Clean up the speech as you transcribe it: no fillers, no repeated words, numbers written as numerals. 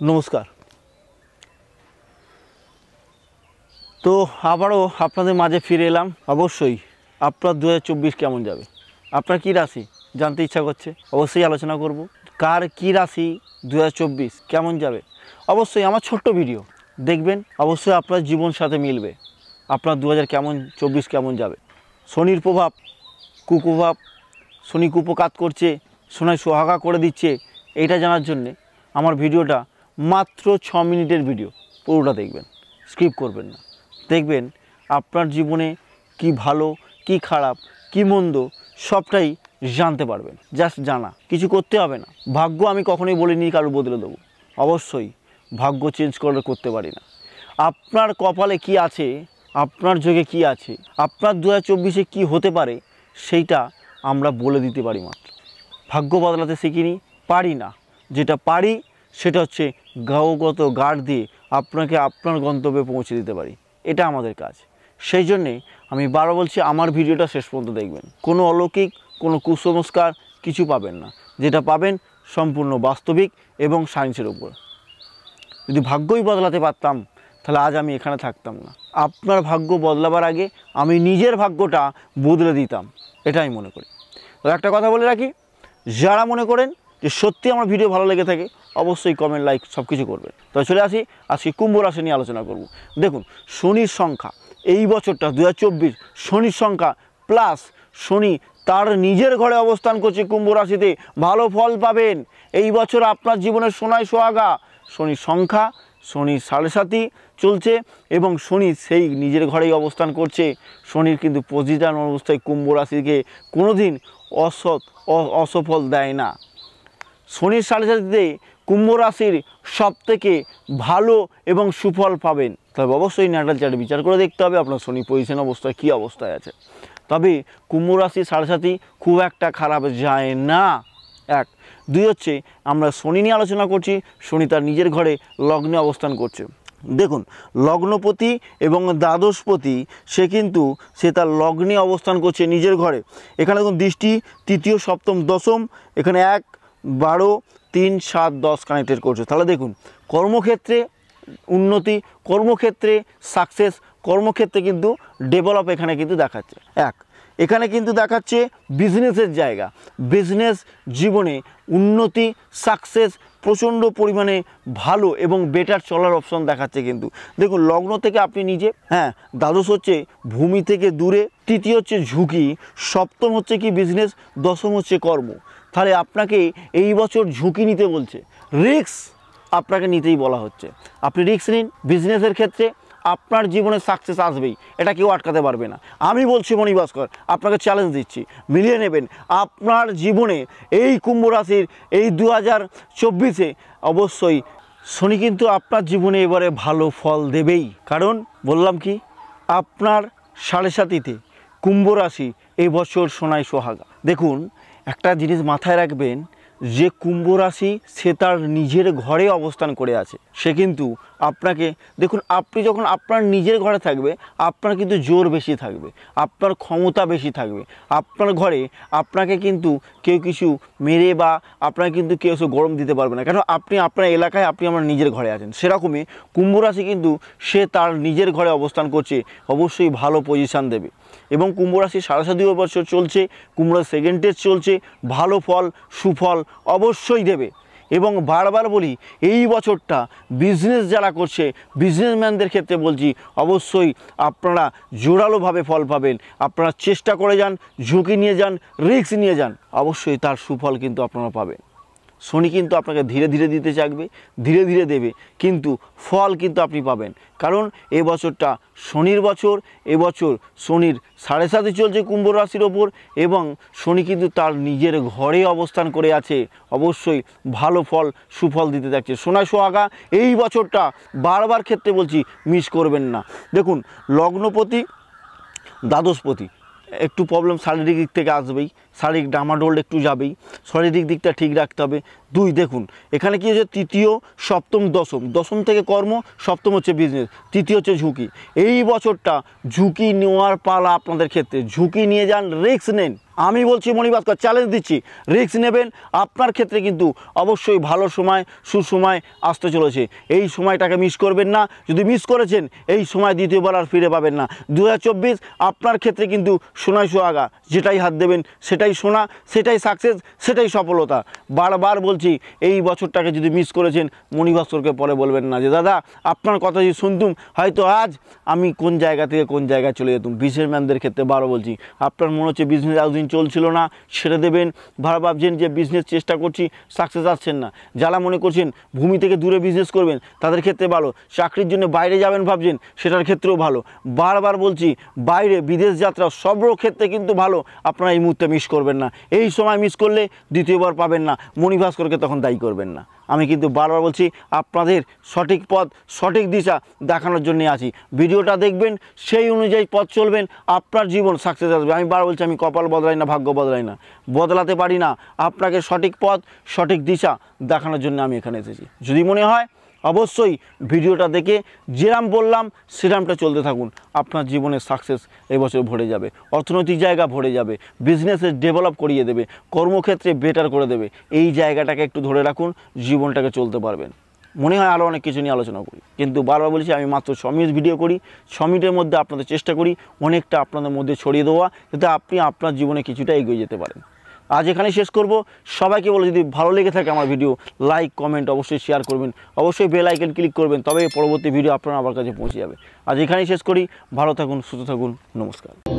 নমস্কার। তো আবারও আপনাদের মাঝে ফিরে এলাম। অবশ্যই আপনার 2024 কেমন যাবে, আপনার কী রাশি জানতে ইচ্ছা করছে, অবশ্যই আলোচনা করব। কার কী রাশি 2024 কেমন যাবে, অবশ্যই আমার ছোট্ট ভিডিও দেখবেন, অবশ্যই আপনার জীবন সাথে মিলবে। আপনার 2024 কেমন যাবে। শনির প্রভাব, কুপ্রভাব, শনি কুপকাত করছে, সোনায় সোহাগা করে দিচ্ছে, এইটা জানার জন্যে আমার ভিডিওটা মাত্র 6 মিনিটের ভিডিও, পুরোটা দেখবেন, স্কিপ করবেন না। দেখবেন আপনার জীবনে কি ভালো, কি খারাপ, কি মন্দ সবটাই জানতে পারবেন। জাস্ট জানা, কিছু করতে হবে না। ভাগ্য আমি কখনোই বলিনি কারো বদলে দেবো, অবশ্যই ভাগ্য চেঞ্জ করতে পারি না। আপনার কপালে কি আছে, আপনার যোগে কি আছে, আপনার 2024-এ কী হতে পারে সেইটা আমরা বলে দিতে পারি মাত্র। ভাগ্য বদলাতে শিখিনি, পারি না। যেটা পারি সেটা হচ্ছে গ্রহগত গার্ড দিয়ে আপনাকে আপনার গন্তব্যে পৌঁছে দিতে পারি, এটা আমাদের কাজ। সেই জন্যে আমি বারবার বলছি, আমার ভিডিওটা শেষ পর্যন্ত দেখবেন। কোনো অলৌকিক, কোনো কুসংস্কার কিছু পাবেন না। যেটা পাবেন সম্পূর্ণ বাস্তবিক এবং সায়েন্সের উপর। যদি ভাগ্যই বদলাতে পারতাম তাহলে আজ আমি এখানে থাকতাম না। আপনার ভাগ্য বদলাবার আগে আমি নিজের ভাগ্যটা বদলে দিতাম, এটা আমি মনে করি। তো একটা কথা বলে রাখি, যারা মনে করেন যে সত্যি আমার ভিডিও ভালো লেগে থাকে অবশ্যই কমেন্ট, লাইক সব কিছু করবেন। তো চলে আসি, আজকে কুম্ভ রাশি নিয়ে আলোচনা করব। দেখুন, শনির সংখ্যা এই বছরটা 2024, শনির সংখ্যা প্লাস শনি তার নিজের ঘরে অবস্থান করছে কুম্ভ রাশিতে, ভালো ফল পাবেন এই বছর। আপনার জীবনের সোনায় সোহাগা। শনির সংখ্যা, শনির 7.5 চলছে এবং শনি সেই নিজের ঘরেই অবস্থান করছে। শনির কিন্তু পজিশন অবস্থায় কুম্ভ রাশিকে কোনোদিন অসফল দেয় না। শনির 7.5-তে কুম্ভ রাশির সবথেকে ভালো এবং সুফল পাবেন। তবে অবশ্যই ন্যাটাল চার্ট বিচার করে দেখতে হবে আপনার শনি পজিশন অবস্থায় কী অবস্থায় আছে। তবে কুম্ভ রাশির 7.5 খুব একটা খারাপ যায় না। 1, 2 হচ্ছে আমরা শনি নিয়ে আলোচনা করছি। শনি তার নিজের ঘরে লগ্নে অবস্থান করছে। দেখুন, লগ্নপতি এবং দ্বাদশপতি সে তার লগ্নে অবস্থান করছে নিজের ঘরে। এখানে দেখুন দৃষ্টি তৃতীয়, সপ্তম, দশম, এখানে 1, 12, 3, 7, 10 কানেক্টেড করছে। তাহলে দেখুন, কর্মক্ষেত্রে উন্নতি, কর্মক্ষেত্রে সাকসেস, কর্মক্ষেত্রে কিন্তু ডেভেলপ এখানে কিন্তু দেখাচ্ছে। এখানে কিন্তু দেখাচ্ছে বিজনেসের জায়গা, বিজনেস জীবনে উন্নতি, সাকসেস, প্রচণ্ড পরিমাণে ভালো এবং বেটার চলার অপশন দেখাচ্ছে। কিন্তু দেখুন, লগ্ন থেকে আপনি নিজে, দ্বাদশ হচ্ছে ভূমি থেকে দূরে, তৃতীয় হচ্ছে ঝুঁকি, সপ্তম হচ্ছে কি বিজনেস, দশম হচ্ছে কর্ম। তাহলে আপনাকে এই বছর ঝুঁকি নিতে বলছে, রিস্ক আপনাকে নিতেই বলা হচ্ছে। আপনি রিস্ক নিন বিজনেসের ক্ষেত্রে, আপনার জীবনে সাকসেস আসবেই, এটা কেউ আটকাতে পারবে না। আমি বলছি মণিভাস্কর, আপনাকে চ্যালেঞ্জ দিচ্ছি, মিলিয়ে নেবেন আপনার জীবনে। এই কুম্ভ রাশির এই 2024-এ অবশ্যই শনি কিন্তু আপনার জীবনে এবারে ভালো ফল দেবেই। কারণ বললাম কি, আপনার 7.5-তে কুম্ভ রাশি এই বছর সোনায় সোহাগা। দেখুন, একটা জিনিস মাথায় রাখবেন যে কুম্ভ রাশি সে তার নিজের ঘরে অবস্থান করে আছে। সে কিন্তু আপনাকে, দেখুন, আপনি যখন আপনার নিজের ঘরে থাকবে আপনার কিন্তু জোর বেশি থাকবে, আপনার ক্ষমতা বেশি থাকবে। আপনার ঘরে আপনাকে কিন্তু কেউ কিছু মেরে বা আপনাকে কিন্তু কেউ এসে গরম দিতে পারবে না, কেন আপনি আপনার এলাকায়, আপনি আমার নিজের ঘরে আছেন। সেরকমই কুম্ভ রাশি কিন্তু সে তার নিজের ঘরে অবস্থান করছে, অবশ্যই ভালো পজিশান দেবে। এবং কুম্ভ রাশি 7.5 বছর চলছে, কুম্ভ রাশি সেকেন্ড টেস্ট চলছে, ভালো ফল সুফল অবশ্যই দেবে। এবং বারবার বলি, এই বছরটা বিজনেস যারা করছে, বিজনেসম্যানদের ক্ষেত্রে বলছি, অবশ্যই আপনারা জোরালোভাবে ফল পাবেন। আপনারা চেষ্টা করে যান, ঝুঁকি নিয়ে যান, রিস্ক নিয়ে যান, অবশ্যই তার সুফল কিন্তু আপনারা পাবেন। শনি কিন্তু আপনাকে ধীরে ধীরে দিতে চাইবে, ধীরে ধীরে দেবে, কিন্তু ফল কিন্তু আপনি পাবেন। কারণ এ বছরটা শনির বছর, এবছর শনির 7.5 চলছে কুম্ভ রাশির ওপর এবং শনি কিন্তু তার নিজের ঘরে অবস্থান করে আছে, অবশ্যই ভালো ফল সুফল দিতে থাকছে। সোনায় সোহাগা এই বছরটা বারবার ক্ষেত্রে বলছি, মিস করবেন না। দেখুন, লগ্নপতি দ্বাদশপতি একটু প্রবলেম শারীরিক দিক থেকে আসবেই, শারীরিক ডামাডোল একটু যাবেই, শারীরিক দিকটা ঠিক রাখতে হবে। 2, দেখুন এখানে কী হচ্ছে, তৃতীয়, সপ্তম, দশম, দশম থেকে কর্ম, সপ্তম হচ্ছে বিজনেস, তৃতীয় হচ্ছে ঝুঁকি। এই বছরটা ঝুঁকি নেওয়ার পালা আপনাদের ক্ষেত্রে, ঝুঁকি নিয়ে যান, রিস্ক নেন, আমি বলছি মনি ভাস্কর চ্যালেঞ্জ দিচ্ছি, রিস্ক নেবেন। আপনার ক্ষেত্রে কিন্তু অবশ্যই ভালো সময়, সুসময় আসতে চলেছে। এই সময়টাকে মিস করবেন না। যদি মিস করেছেন এই সময় দ্বিতীয়বার আর ফিরে পাবেন না। 2024 আপনার ক্ষেত্রে কিন্তু সোনায় সোহাগা, যেটাই হাত দেবেন সেটাই সোনা, সেটাই সাকসেস, সেটাই সফলতা। বারবার বলছি এই বছরটাকে যদি মিস করেছেন মনি ভাস্করকে পরে বলবেন না যে দাদা আপনার কথা যদি শুনতুম হয়তো আজ আমি কোন জায়গা থেকে কোন জায়গায় চলে যেতুম। বিজনেসম্যানদের ক্ষেত্রে বারো বলছি, আপনার মনে হচ্ছে বিজনেস এতদিন চলছিল না, ছেড়ে দেবেন, ভাবছেন যে বিজনেস চেষ্টা করছি, সাকসেস আসছেন না। যারা মনে করছেন ভূমি থেকে দূরে বিজনেস করবেন তাদের ক্ষেত্রে ভালো। চাকরির জন্য বাইরে যাবেন ভাবছেন, সেটার ক্ষেত্রেও ভালো। বারবার বলছি বাইরে বিদেশ যাত্রা সব ক্ষেত্রে কিন্তু ভালো। আপনারা এই মুহূর্তে মিস করবেন না। এই সময় মিস করলে দ্বিতীয়বার পাবেন না। মনি ভাস্করকে তখন দায়ী করবেন না। আমি কিন্তু বারবার বলছি আপনাদের সঠিক পথ, সঠিক দিশা দেখানোর জন্য আছি। ভিডিওটা দেখবেন, সেই অনুযায়ী পথ চলবেন, আপনার জীবন সাকসেস আসবে। আমি বারবার বলছি আমি কপাল বদলাই না, ভাগ্য বদলাই না, বদলাতে পারি না। আপনাকে সঠিক পথ, সঠিক দিশা দেখানোর জন্য আমি এখানে এসেছি। যদি মনে হয় অবশ্যই ভিডিওটা দেখে যেরাম বললাম সেরামটা চলতে থাকুন। আপনার জীবনের সাকসেস এবছর ভরে যাবে, অর্থনৈতিক জায়গা ভরে যাবে, বিজনেসে ডেভেলপ করিয়ে দেবে, কর্মক্ষেত্রে বেটার করে দেবে। এই জায়গাটাকে একটু ধরে রাখুন, জীবনটাকে চলতে পারবেন। মনে হয় আরও অনেক কিছু নিয়ে আলোচনা করি, কিন্তু বারবার বলছি আমি মাত্র 6 মিনিট ভিডিও করি। 6 মিনিটের মধ্যে আপনাদের চেষ্টা করি অনেকটা আপনাদের মধ্যে ছড়িয়ে দেওয়া, যাতে আপনি আপনার জীবনে কিছুটা এগিয়ে যেতে পারেন। আজ এখানেই শেষ করব। সবাইকে বলে যদি ভালো লেগে থাকে আমার ভিডিও, লাইক কমেন্ট অবশ্যই শেয়ার করবেন, অবশ্যই বেল আইকন ক্লিক করবেন, তবে পরবর্তী ভিডিও আপনার আমার কাছে পৌঁছে যাবে। আজ এখানেই শেষ করি। ভালো থাকুন, সুস্থ থাকুন, নমস্কার।